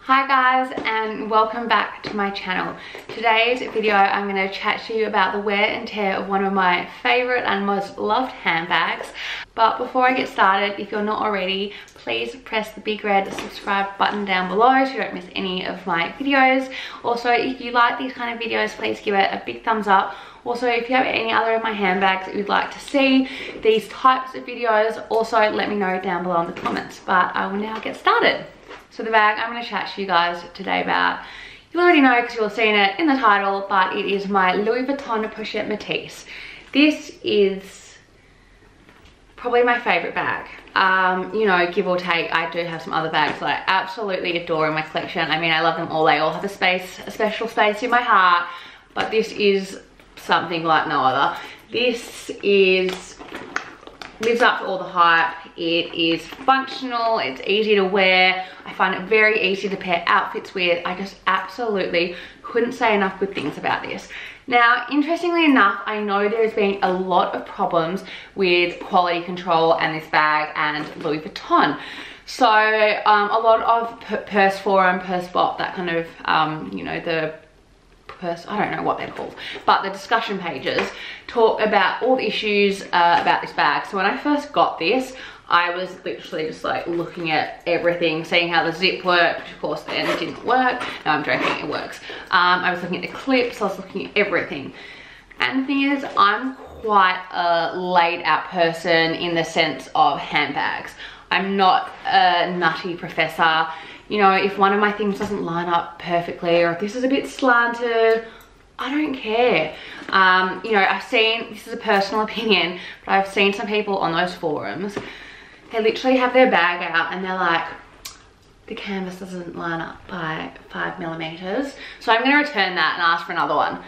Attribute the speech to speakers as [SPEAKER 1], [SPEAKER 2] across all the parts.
[SPEAKER 1] Hi guys, and welcome back to my channel. Today's video I'm going to chat to you about the wear and tear of one of my favorite and most loved handbags. But before I get started, if you're not already, please press the big red subscribe button down below so you don't miss any of my videos. Also, if you like these kind of videos, please give it a big thumbs up. Also, if you have any other of my handbags that you'd like to see, these types of videos, also let me know down below in the comments. But I will now get started. So the bag I'm going to chat to you guys today about, you already know because you'll have seen it in the title, but it is my Louis Vuitton Pochette Metis. This is probably my favourite bag. You know, give or take, I do have some other bags that I absolutely adore in my collection. I mean, I love them all. They all have a special space in my heart, but this is something like no other. This lives up to all the hype. It is functional, it's easy to wear. I find it very easy to pair outfits with. I just absolutely couldn't say enough good things about this. Now, interestingly enough, I know there's been a lot of problems with quality control and this bag and Louis Vuitton. So a lot of Purse Forum, Purse Bot, that kind of, you know, the I don't know what they're called, but the discussion pages talk about all the issues about this bag. So when I first got this, I was literally just like looking at everything, seeing how the zip worked, which of course then didn't work. No, I'm joking, it works. I was looking at the clips, I was looking at everything. And the thing is, I'm quite a laid out person in the sense of handbags. I'm not a nutty professor. You know, if one of my things doesn't line up perfectly, or if this is a bit slanted, I don't care. You know, I've seen, this is a personal opinion, but I've seen some people on those forums, they literally have their bag out and they're like, the canvas doesn't line up by 5mm. So I'm gonna return that and ask for another one.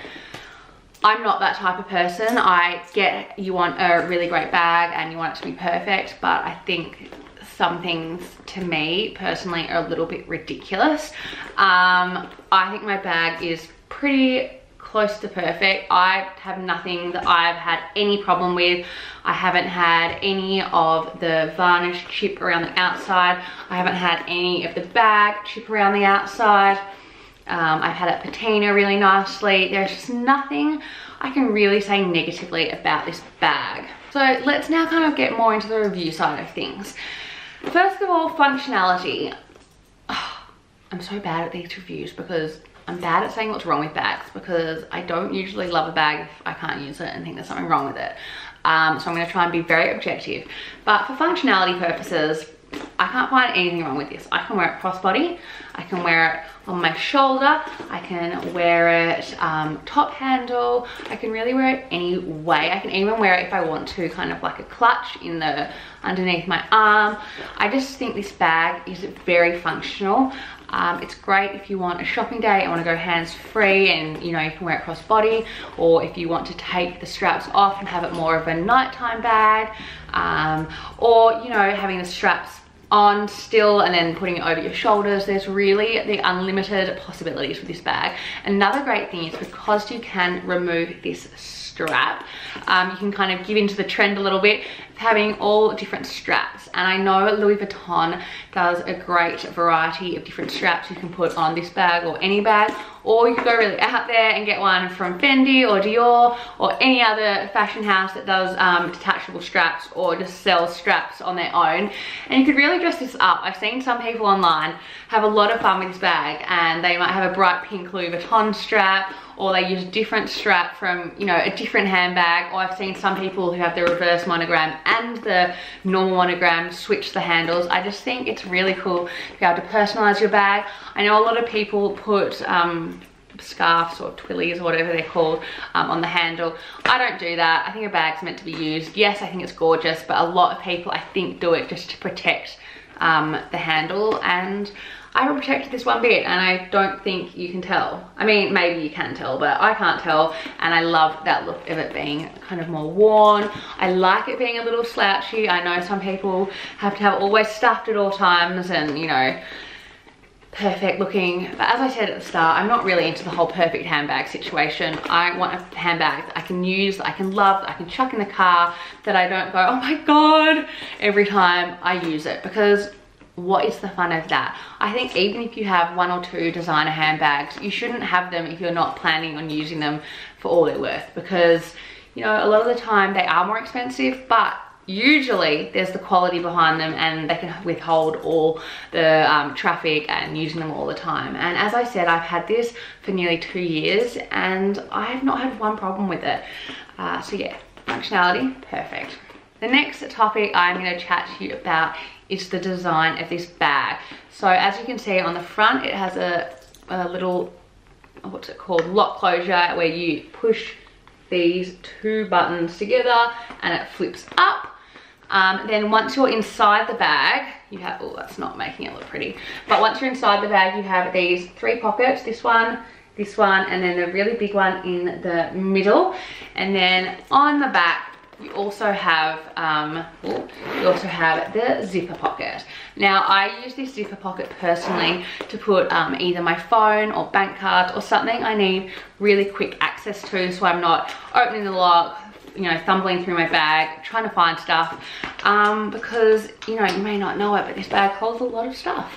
[SPEAKER 1] I'm not that type of person. I get you want a really great bag and you want it to be perfect, but I think some things to me personally are a little bit ridiculous. I think my bag is pretty close to perfect. I have nothing that I've had any problem with. I haven't had any of the varnish chip around the outside. I haven't had any of the bag chip around the outside. I've had it patina really nicely. There's just nothing I can really say negatively about this bag. So let's now kind of get more into the review side of things. First of all, functionality. Oh, I'm so bad at these reviews because I'm bad at saying what's wrong with bags, because I don't usually love a bag if I can't use it and think there's something wrong with it. So I'm going to try and be very objective. But for functionality purposes, I can't find anything wrong with this. I can wear it crossbody, I can wear it on my shoulder, I can wear it top handle, I can really wear it any way. I can even wear it if I want to, kind of like a clutch in the underneath my arm. I just think this bag is very functional. It's great if you want a shopping day and want to go hands-free and, you know, you can wear it cross-body, or if you want to take the straps off and have it more of a nighttime bag, or, you know, having the straps on still and then putting it over your shoulders. There's really the unlimited possibilities with this bag. Another great thing is because you can remove this strap, you can kind of give into the trend a little bit of having all different straps. And I know Louis Vuitton does a great variety of different straps you can put on this bag or any bag, or you can go really out there and get one from Fendi or Dior or any other fashion house that does detachable straps or just sells straps on their own, and you could really dress this up. I've seen some people online have a lot of fun with this bag, and they might have a bright pink Louis Vuitton strap, or they use a different strap from, you know, a different handbag. Or I've seen some people who have the reverse monogram and the normal monogram switch the handles. I just think it's really cool to be able to personalize your bag. I know a lot of people put scarves or twillies or whatever they're called on the handle. I don't do that. I think a bag's meant to be used. Yes, I think it's gorgeous, but a lot of people I think do it just to protect the handle, and I haven't protected this one bit, and I don't think you can tell. I mean, maybe you can tell, but I can't tell, and I love that look of it being kind of more worn. I like it being a little slouchy. I know some people have to have it always stuffed at all times and, you know, perfect looking, but as I said at the start, I'm not really into the whole perfect handbag situation. I want a handbag that I can use, that I can love, that I can chuck in the car, that I don't go, oh my god, every time I use it, because what is the fun of that? I think even if you have 1 or 2 designer handbags, you shouldn't have them if you're not planning on using them for all they're worth, because, you know, a lot of the time they are more expensive, but usually there's the quality behind them and they can withhold all the traffic and using them all the time. And as I said, I've had this for nearly 2 years and I have not had one problem with it. So yeah, functionality, perfect. The next topic I'm going to chat to you about is the design of this bag. So as you can see on the front, it has a little, what's it called, lock closure, where you push these 2 buttons together and it flips up. Then once you're inside the bag, you have, oh, that's not making it look pretty, but once you're inside the bag, you have these 3 pockets, this one, and then a really big one in the middle. And then on the back, you also have the zipper pocket. Now I use this zipper pocket personally to put either my phone or bank cards or something I need really quick access to, so I'm not opening the lock, you know, fumbling through my bag trying to find stuff, because, you know, you may not know it, but this bag holds a lot of stuff.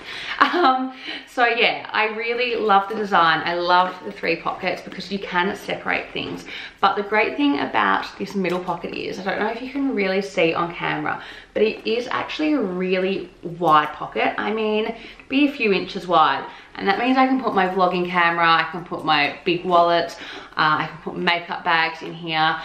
[SPEAKER 1] So yeah, I really love the design. I love the 3 pockets because you can separate things. But the great thing about this middle pocket is, I don't know if you can really see on camera, but it is actually a really wide pocket. I mean, be a few inches wide. And that means I can put my vlogging camera, I can put my big wallet, I can put makeup bags in here.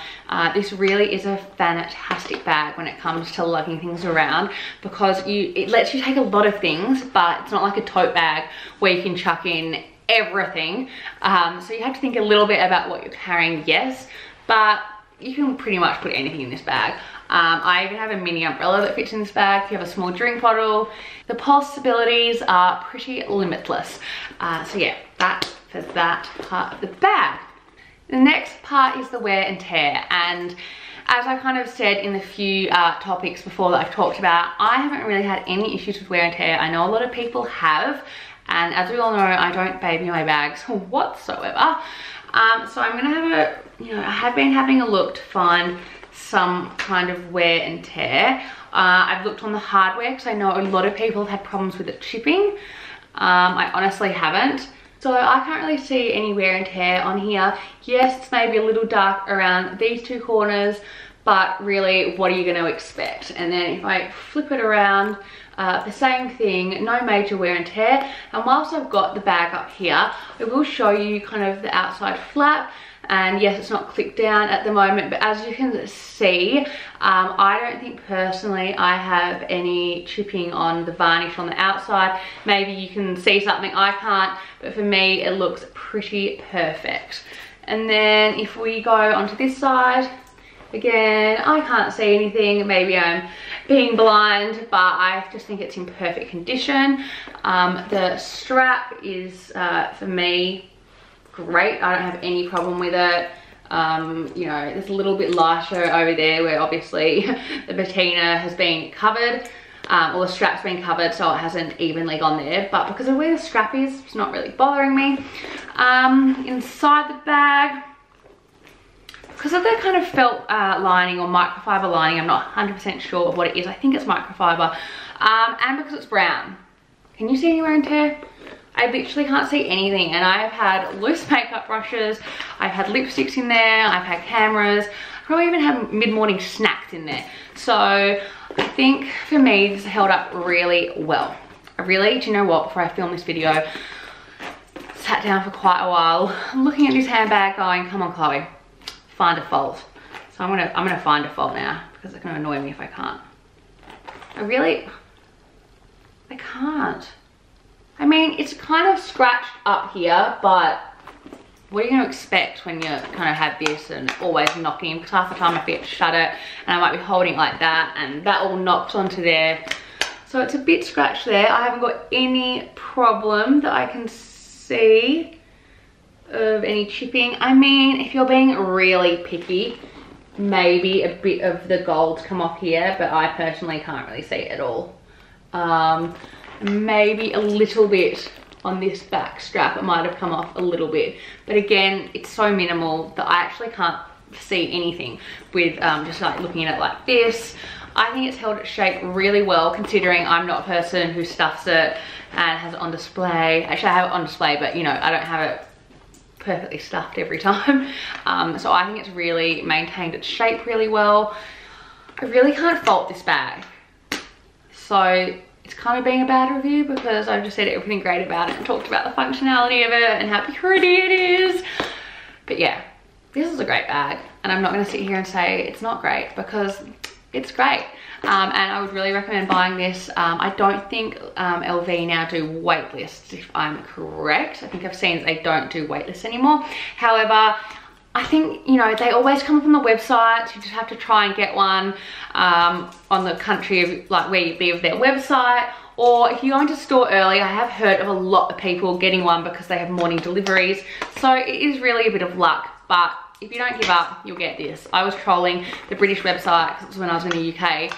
[SPEAKER 1] This really is a fantastic bag when it comes to lugging things around, because it lets you take a lot of things, but it's not like a tote bag where you can chuck in everything. So you have to think a little bit about what you're carrying, yes, but you can pretty much put anything in this bag. I even have a mini umbrella that fits in this bag if you have a small drink bottle. The possibilities are pretty limitless. So yeah, that's for that part of the bag. The next part is the wear and tear, and as I kind of said in the few topics before that I've talked about, I haven't really had any issues with wear and tear. I know a lot of people have, and as we all know, I don't baby my bags whatsoever. So I'm gonna have I have been having a look to find some kind of wear and tear. I've looked on the hardware because I know a lot of people have had problems with it chipping. I honestly haven't. So I can't really see any wear and tear on here. Yes, it's maybe a little dark around these 2 corners, but really, what are you going to expect? And then if I flip it around, the same thing, no major wear and tear. And whilst I've got the bag up here, I will show you kind of the outside flap. And yes, it's not clipped down at the moment, but as you can see, I don't think personally I have any chipping on the varnish on the outside. Maybe you can see something I can't, but for me it looks pretty perfect. And then if we go onto this side, again, I can't see anything. Maybe I'm being blind, but I just think it's in perfect condition. The strap is, for me, great. I don't have any problem with it. You know, there's a little bit lighter over there where obviously the patina has been covered, or the strap's been covered, so it hasn't evenly gone there. But because of where the strap is, it's not really bothering me. Inside the bag, because of the kind of felt lining or microfiber lining, I'm not 100% sure of what it is. I think it's microfiber, and because it's brown. Can you see any wear and tear? I literally can't see anything, and I've had loose makeup brushes, I've had lipsticks in there, I've had cameras, probably even had mid-morning snacks in there. So I think for me this held up really well. Do you know what, before I filmed this video, sat down for quite a while, looking at this handbag going, come on Chloe, find a fault. So I'm gonna find a fault now, because it's gonna annoy me if I can't. I can't. I mean, it's kind of scratched up here, but what are you going to expect when you kind of have this and always knocking? Because half the time I forget to shut it, and I might be holding it like that, and that all knocks onto there. So it's a bit scratched there. I haven't got any problem that I can see of any chipping. I mean, if you're being really picky, maybe a bit of the gold's come off here, but I personally can't really see it at all. Maybe a little bit on this back strap, it might have come off a little bit, but again, it's so minimal that I actually can't see anything with just like looking at it like this. I think it's held its shape really well, considering I'm not a person who stuffs it and has it on display. Actually, I have it on display, but you know, I don't have it perfectly stuffed every time. So I think it's really maintained its shape really well. I really can't fault this bag. So it's kind of being a bad review because I've just said everything great about it and talked about the functionality of it and how pretty it is. But yeah, this is a great bag, and I'm not going to sit here and say it's not great because it's great. And I would really recommend buying this. I don't think LV now do wait lists, if I'm correct. I think I've seen that they don't do wait lists anymore. However, I think, you know, they always come from the website. You just have to try and get one on the country of, like, where you be of their website. Or if you go into store early, I have heard of a lot of people getting one because they have morning deliveries. So it is really a bit of luck, but if you don't give up, you'll get this. I was trolling the British website because it was when I was in the UK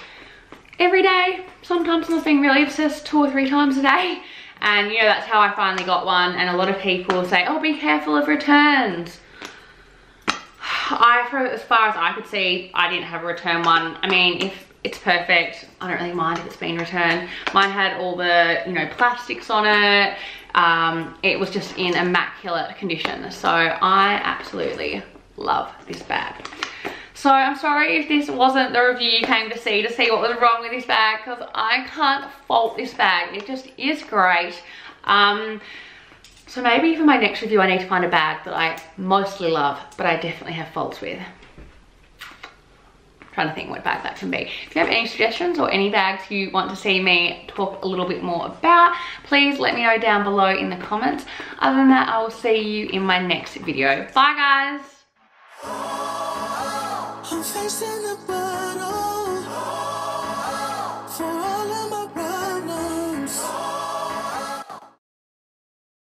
[SPEAKER 1] every day. Sometimes I was being really obsessed 2 or 3 times a day. And you know, that's how I finally got one. And a lot of people say, oh, be careful of returns. As far as I could see, I didn't have a return one. I mean, if it's perfect, I don't really mind if it's been returned. Mine had all the, you know, plastics on it. It was just in immaculate condition. So I absolutely love this bag. So I'm sorry if this wasn't the review you came to see what was wrong with this bag, because I can't fault this bag. It just is great. So maybe for my next review, I need to find a bag that I mostly love, but I definitely have faults with. I'm trying to think what bag that can be. If you have any suggestions or any bags you want to see me talk a little bit more about, please let me know down below in the comments. Other than that, I will see you in my next video. Bye, guys.